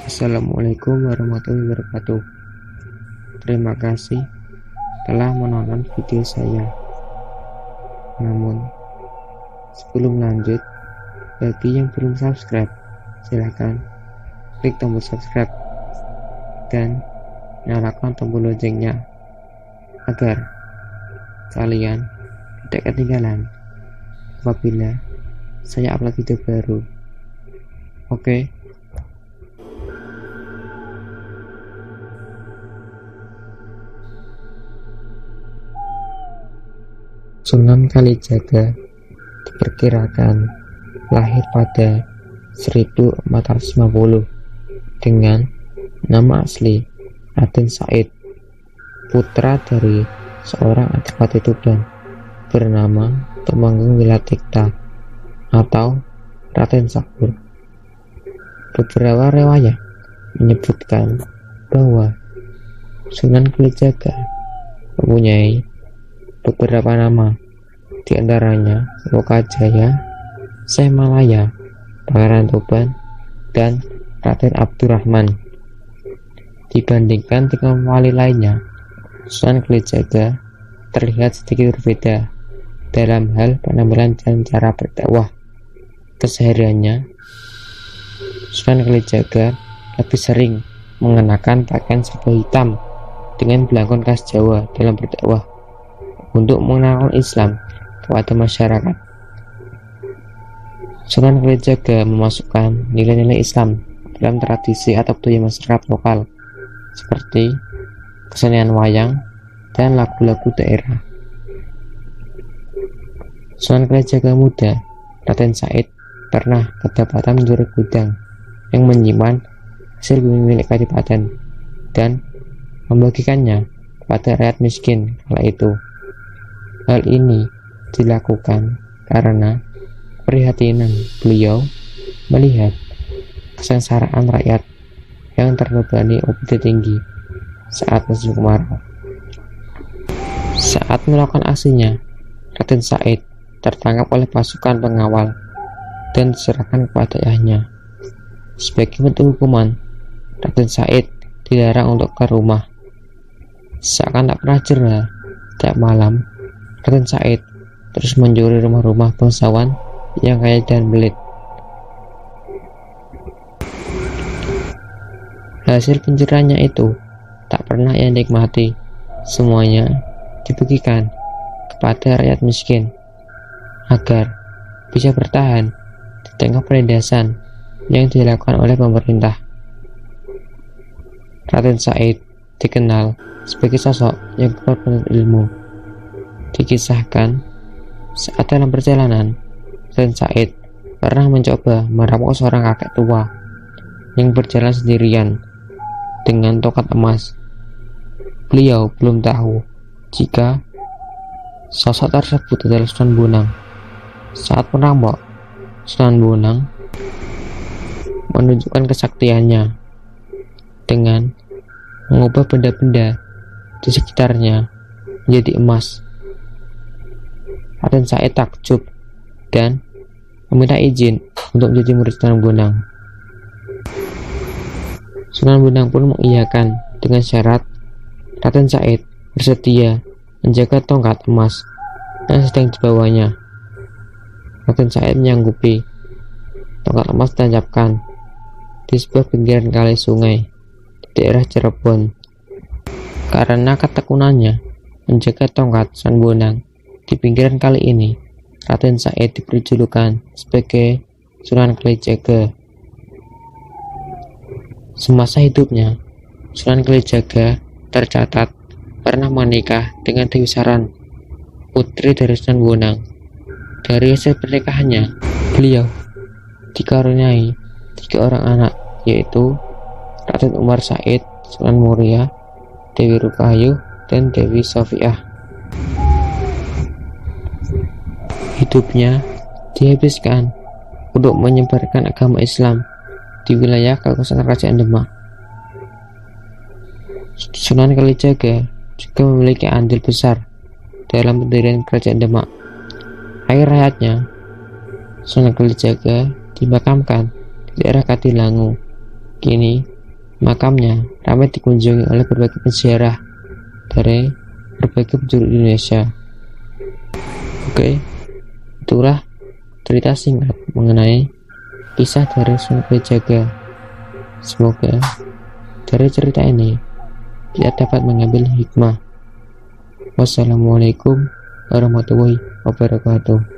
Assalamualaikum warahmatullahi wabarakatuh. Terima kasih telah menonton video saya. Namun, sebelum lanjut, bagi yang belum subscribe, silahkan klik tombol subscribe dan nyalakan tombol loncengnya agar kalian tidak ketinggalan apabila saya upload video baru. Oke. Sunan Kalijaga diperkirakan lahir pada 1450 dengan nama asli Raden Said, putra dari seorang adipati Tuban bernama Temanggung Wilatikta atau Raden Sabur. Beberapa riwayat menyebutkan bahwa Sunan Kalijaga mempunyai beberapa nama, di antaranya Lokajaya, Syekh Malaya, Pangeran Tuban, dan Raden Abdurrahman. Dibandingkan dengan wali lainnya, Sunan Kalijaga terlihat sedikit berbeda dalam hal penampilan dan cara berdakwah. Kesehariannya, Sunan Kalijaga lebih sering mengenakan pakaian serba hitam dengan belangkon khas Jawa dalam berdakwah untuk mengenalkan Islam kepada masyarakat. Sunan Kalijaga memasukkan nilai-nilai Islam dalam tradisi atau budaya masyarakat lokal seperti kesenian wayang dan lagu-lagu daerah. Sunan Kalijaga muda, Raden Said, pernah kedapatan mencuri gudang yang menyimpan hasil bumi milik kadipaten dan membagikannya kepada rakyat miskin kala itu. Hal ini dilakukan karena keprihatinan beliau melihat kesengsaraan rakyat yang terbebani upeti tinggi saat musim kemarau. Saat melakukan aksinya, Raden Said tertangkap oleh pasukan pengawal dan diserahkan kepada ayahnya. Sebagai bentuk hukuman, Raden Said dilarang untuk ke rumah. Seakan tak pernah jera, tiap malam Raden Said terus mencuri rumah-rumah bangsawan yang kaya dan belit. Hasil pencuriannya itu tak pernah ia nikmati, semuanya dibagikan kepada rakyat miskin agar bisa bertahan di tengah penindasan yang dilakukan oleh pemerintah. Raden Said dikenal sebagai sosok yang kuat penuntut ilmu. Dikisahkan saat dalam perjalanan, Raden Said pernah mencoba merampok seorang kakek tua yang berjalan sendirian dengan tongkat emas. Beliau belum tahu jika sosok tersebut adalah Sunan Bonang. Saat merampok, Sunan Bonang menunjukkan kesaktiannya dengan mengubah benda-benda di sekitarnya menjadi emas. Raden Said takjub dan meminta izin untuk menjadi murid Sunan Bonang. Sunan Bonang pun mengiyakan dengan syarat Raden Said bersedia menjaga tongkat emas yang sedang dibawanya. Raden Said menyanggupi tongkat emas ditancapkan di sebuah pinggiran kali sungai di daerah Cirebon. Karena ketekunannya menjaga tongkat Sunan Bonang di pinggiran kali ini, Raden Said diberi julukan sebagai Sunan Kalijaga. Semasa hidupnya, Sunan Kalijaga tercatat pernah menikah dengan Dewi Saran, putri dari Sunan Bonang. Dari hasil pernikahannya, beliau dikaruniai 3 orang anak, yaitu Raden Umar Said, Sunan Muria, Dewi Rukayu, dan Dewi Sofiah. Hidupnya dihabiskan untuk menyebarkan agama Islam di wilayah kekuasaan Kerajaan Demak. Sunan Kalijaga juga memiliki andil besar dalam pendirian Kerajaan Demak. Akhir hayatnya, Sunan Kalijaga dimakamkan di daerah Katilangu, kini Makamnya ramai dikunjungi oleh berbagai penziarah dari berbagai penjuru Indonesia. Oke, itulah cerita singkat mengenai kisah dari Sunan Kalijaga. Semoga dari cerita ini kita dapat mengambil hikmah. Wassalamualaikum warahmatullahi wabarakatuh.